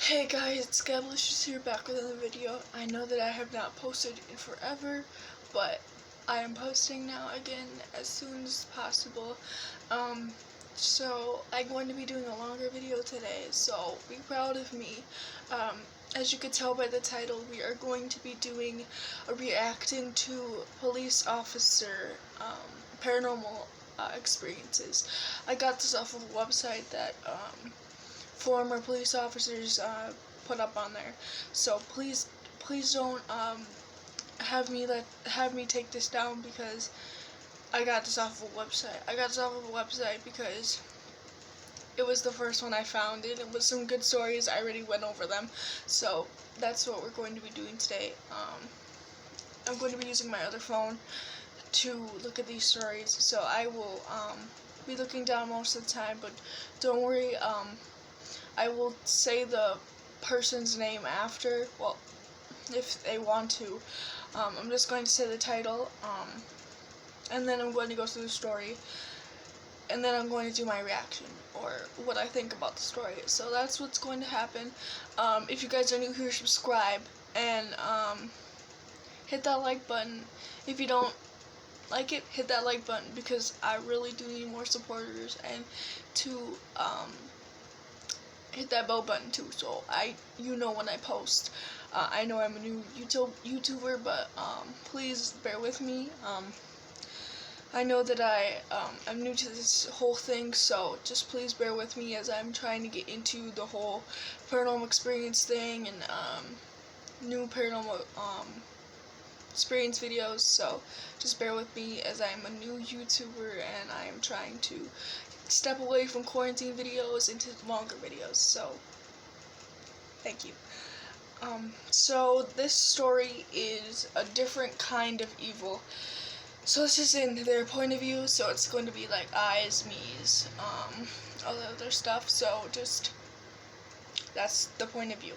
Hey guys, it's Gablicious here, back with another video. I know that I have not posted in forever, but I am posting now again as soon as possible. So I'm going to be doing a longer video today, so be proud of me. As you could tell by the title, we are going to be doing a reacting to police officer paranormal experiences. I got this off of a website that former police officers put up on there. So please don't have me take this down because I got this off of a website. I got this off of a website because it was the first one I found. It was some good stories. I already went over them. So that's what we're going to be doing today. I'm going to be using my other phone to look at these stories. So I will be looking down most of the time, but don't worry. I will say the person's name after, well, if they want to. I'm just going to say the title, and then I'm going to go through the story, and then I'm going to do my reaction, or what I think about the story. So that's what's going to happen. If you guys are new here, subscribe, and hit that like button. If you don't like it, hit that like button, because I really do need more supporters, and to hit that bell button too, so you know when I post. I know I'm a new YouTuber, but please bear with me. I know that I'm new to this whole thing, so just please bear with me as I'm trying to get into the whole paranormal experience thing and new paranormal experience videos. So just bear with me as I'm a new YouTuber and I am trying to step away from quarantine videos into longer videos, so thank you. So this story is a different kind of evil. So this is in their point of view, so it's going to be like eyes, me's, all the other stuff, so just, that's the point of view.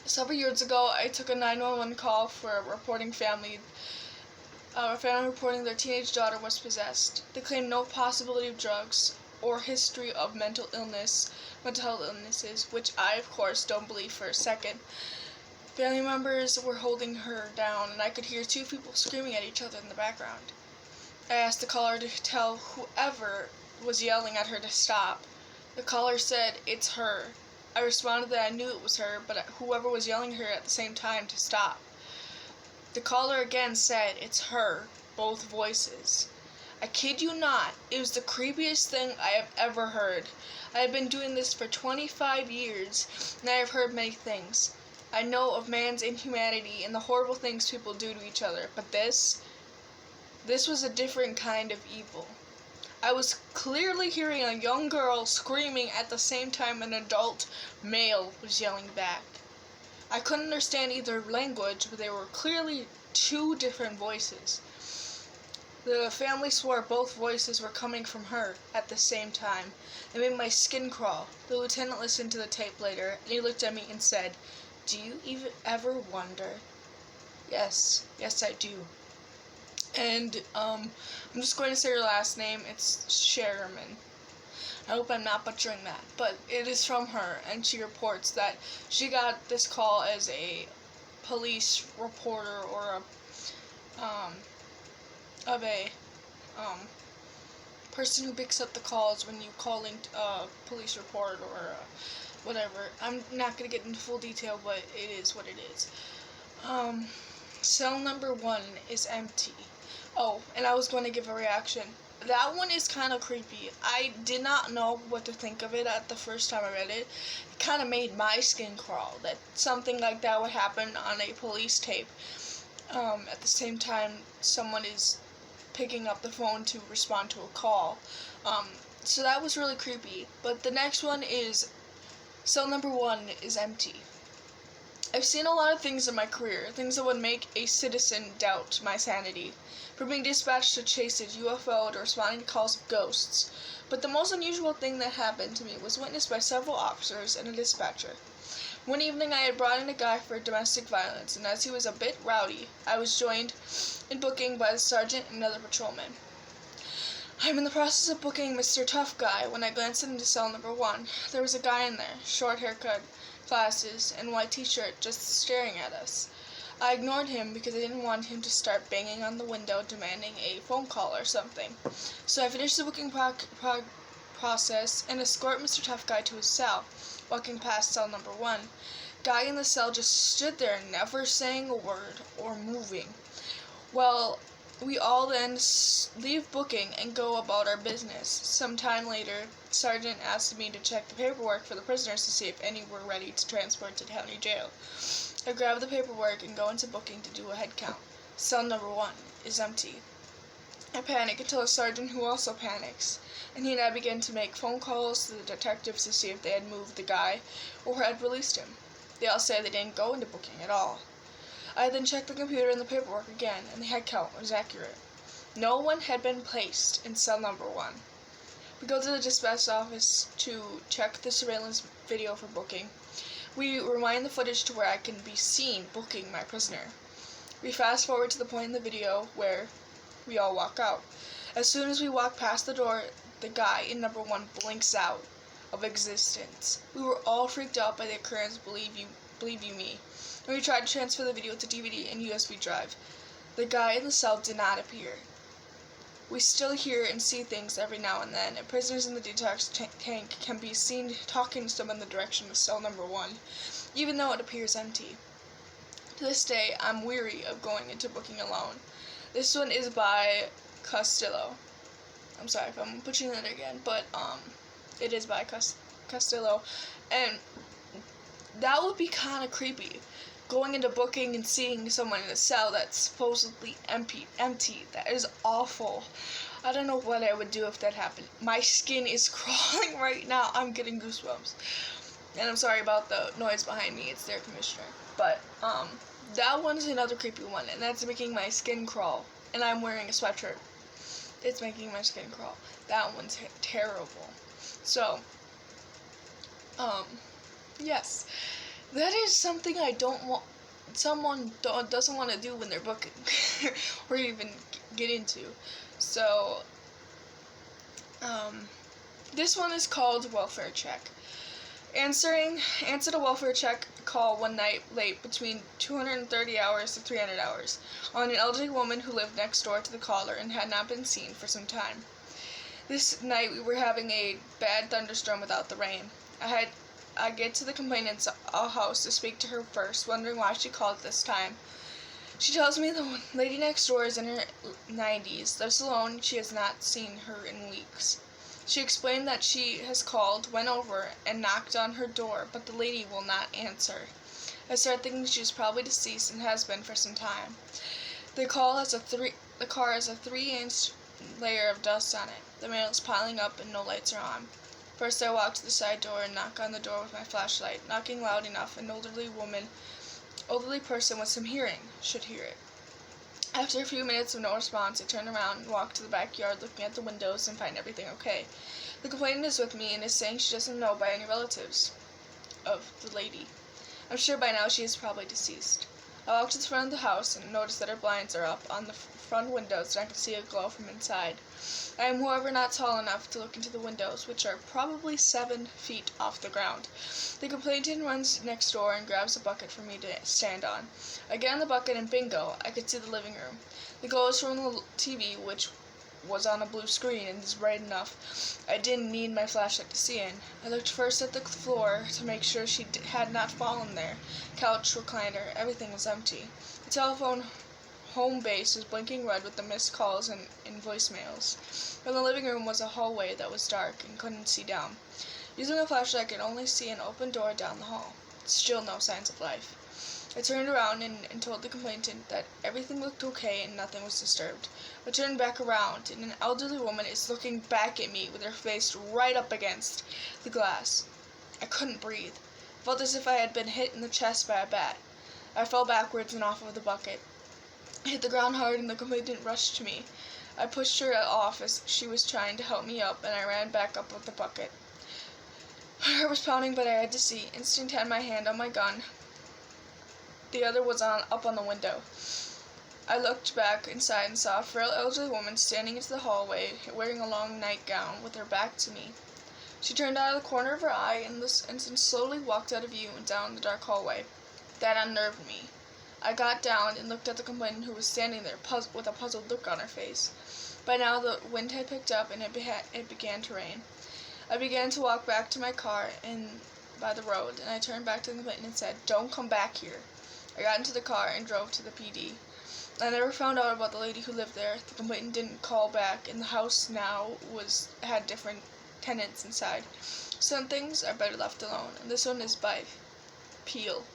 Several years ago, I took a 911 call for a family reporting their teenage daughter was possessed. They claimed no possibility of drugs or history of mental health illnesses, which I, of course, don't believe for a second. Family members were holding her down, and I could hear two people screaming at each other in the background. I asked the caller to tell whoever was yelling at her to stop. The caller said, "It's her." I responded that I knew it was her, but whoever was yelling at her at the same time to stop. The caller again said, "It's her," both voices. I kid you not, it was the creepiest thing I have ever heard. I have been doing this for 25 years, and I have heard many things. I know of man's inhumanity and the horrible things people do to each other, but this was a different kind of evil. I was clearly hearing a young girl screaming at the same time an adult male was yelling back. I couldn't understand either language, but they were clearly two different voices. The family swore both voices were coming from her at the same time. It made my skin crawl. The lieutenant listened to the tape later, and he looked at me and said, "Do you even ever wonder?" Yes, I do. And I'm just going to say her last name. It's Sherman. I hope I'm not butchering that, but it is from her, and she reports that she got this call as a police reporter or a person who picks up the calls when you call in a police report or whatever. I'm not going to get into full detail, but it is what it is. Cell number 1 is empty. Oh, and I was going to give a reaction. That one is kind of creepy. I did not know what to think of it at the first time I read it. It kind of made my skin crawl that something like that would happen on a police tape. At the same time, someone is picking up the phone to respond to a call. So that was really creepy. But the next one is cell number 1 is empty. I've seen a lot of things in my career, things that would make a citizen doubt my sanity. From being dispatched to chase a UFO to responding to calls of ghosts. But the most unusual thing that happened to me was witnessed by several officers and a dispatcher. One evening I had brought in a guy for domestic violence, and as he was a bit rowdy, I was joined in booking by the sergeant and another patrolman. I'm in the process of booking Mr. Tough Guy when I glanced into cell number 1. There was a guy in there, short haircut, glasses, and white t-shirt, just staring at us. I ignored him because I didn't want him to start banging on the window demanding a phone call or something. So I finished the booking process and escort Mr. Tough Guy to his cell, walking past cell number 1. Guy in the cell just stood there, never saying a word or moving. Well, we all then leave booking and go about our business. Some time later, Sergeant asked me to check the paperwork for the prisoners to see if any were ready to transport to county jail. I grab the paperwork and go into booking to do a head count. Cell number 1 is empty. I panic until a sergeant who also panics, and he and I begin to make phone calls to the detectives to see if they had moved the guy or had released him. They all say they didn't go into booking at all. I then checked the computer and the paperwork again, and the head count was accurate. No one had been placed in cell number 1. We go to the dispatch office to check the surveillance video for booking. We rewind the footage to where I can be seen booking my prisoner. We fast forward to the point in the video where we all walk out. As soon as we walk past the door, the guy in number 1 blinks out of existence. We were all freaked out by the occurrence, believe you me. We tried to transfer the video to DVD and USB drive. The guy in the cell did not appear. We still hear and see things every now and then, and prisoners in the detox tank can be seen talking to someone in the direction of cell number 1, even though it appears empty. To this day, I'm weary of going into booking alone. This one is by Castillo. I'm sorry if I'm butchering that again, but it is by Castillo, and that would be kind of creepy. Going into booking and seeing someone in a cell that's supposedly empty. That is awful. I don't know what I would do if that happened. My skin is crawling right now. I'm getting goosebumps. And I'm sorry about the noise behind me. It's their commissioner. But, that one's another creepy one, and that's making my skin crawl. And I'm wearing a sweatshirt. It's making my skin crawl. That one's terrible. So, yes. That is something I don't want, doesn't want to do when they're booking, or even get into. So, this one is called Welfare Check. Answered a welfare check call one night late between 230 hours to 300 hours on an elderly woman who lived next door to the caller and had not been seen for some time. This night we were having a bad thunderstorm without the rain. I get to the complainant's house to speak to her first, wondering why she called this time. She tells me the lady next door is in her 90s, lives alone, she has not seen her in weeks. She explained that she has called, went over, and knocked on her door, but the lady will not answer. I start thinking she is probably deceased and has been for some time. The car has a 3-inch layer of dust on it. The mail is piling up and no lights are on. First I walk to the side door and knock on the door with my flashlight, knocking loud enough an elderly person with some hearing should hear it. After a few minutes of no response, I turn around and walk to the backyard looking at the windows and find everything okay. The complainant is with me and is saying she doesn't know by any relatives of the lady. I'm sure by now she is probably deceased. I walk to the front of the house and notice that her blinds are up on the front windows and I can see a glow from inside. I am, however, not tall enough to look into the windows, which are probably 7 feet off the ground. The complainant runs next door and grabs a bucket for me to stand on. I get on the bucket and bingo, I could see the living room. The glow is from the TV, which was on a blue screen and is bright enough. I didn't need my flashlight to see in. I looked first at the floor to make sure she had not fallen there. Couch, recliner, everything was empty. The telephone home base was blinking red with the missed calls and voicemails. From the living room was a hallway that was dark and couldn't see down. Using a flashlight, I could only see an open door down the hall. Still no signs of life. I turned around and told the complainant that everything looked okay and nothing was disturbed. I turned back around, and an elderly woman is looking back at me with her face right up against the glass. I couldn't breathe. I felt as if I had been hit in the chest by a bat. I fell backwards and off of the bucket. I hit the ground hard, and the complainant rushed to me. I pushed her off as she was trying to help me up, and I ran back up with the bucket. My heart was pounding, but I had to see. Instinct had my hand on my gun. The other was up on the window. I looked back inside and saw a frail elderly woman standing into the hallway, wearing a long nightgown, with her back to me. She turned out of the corner of her eye and then slowly walked out of view and down the dark hallway. That unnerved me. I got down and looked at the complainant, who was standing there with a puzzled look on her face. By now the wind had picked up and it began to rain. I began to walk back to my car by the road, and I turned back to the complainant and said, "Don't come back here." I got into the car and drove to the PD. I never found out about the lady who lived there. The complainant didn't call back, and the house now had different tenants inside. Some things are better left alone, and this one is by Peel.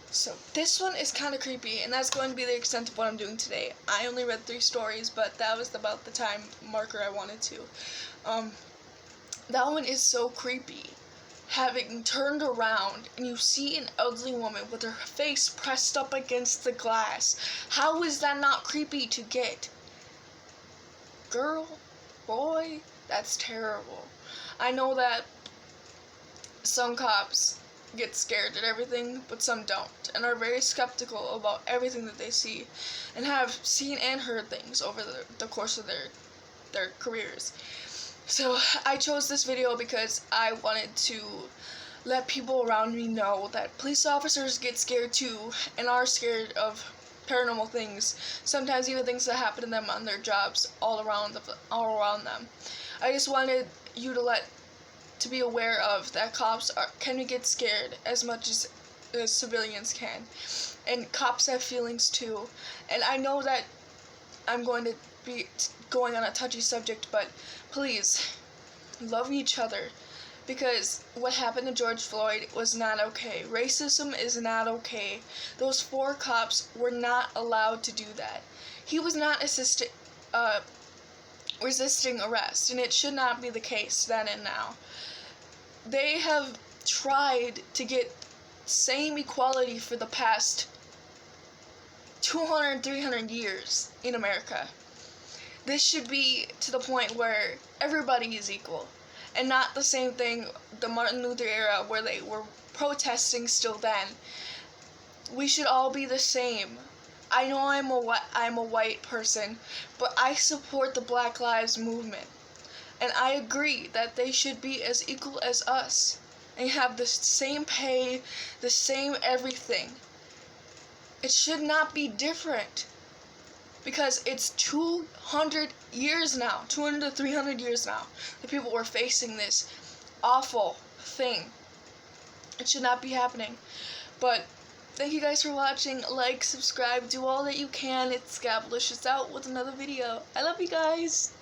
So this one is kind of creepy, and that's going to be the extent of what I'm doing today. I only read 3 stories, but that was about the time marker I wanted to. That one is so creepy. Having turned around and you see an elderly woman with her face pressed up against the glass. How is that not creepy to get? Girl, boy, that's terrible. I know that some cops get scared at everything, but some don't, and are very skeptical about everything that they see, and have seen and heard things over the course of their careers. So I chose this video because I wanted to let people around me know that police officers get scared too, and are scared of paranormal things, sometimes even things that happen to them on their jobs all around them. I just wanted you to be aware of that cops can get scared as much as civilians can, and cops have feelings too. And I know that I'm going to be going on a touchy subject, but please love each other, because what happened to George Floyd was not okay. Racism is not okay. Those 4 cops were not allowed to do that. He was not resisting arrest, and it should not be the case then and now. They have tried to get same equality for the past 200, 300 years in America. This should be to the point where everybody is equal, and not the same thing the Martin Luther era where they were protesting still then. We should all be the same. I know I'm a white person, but I support the Black Lives Movement, and I agree that they should be as equal as us and have the same pay, the same everything. It should not be different, because it's 200 years now, 200 to 300 years now, that people were facing this awful thing. It should not be happening. But thank you guys for watching. Like, subscribe, do all that you can. It's Scavalish. It's out with another video. I love you guys.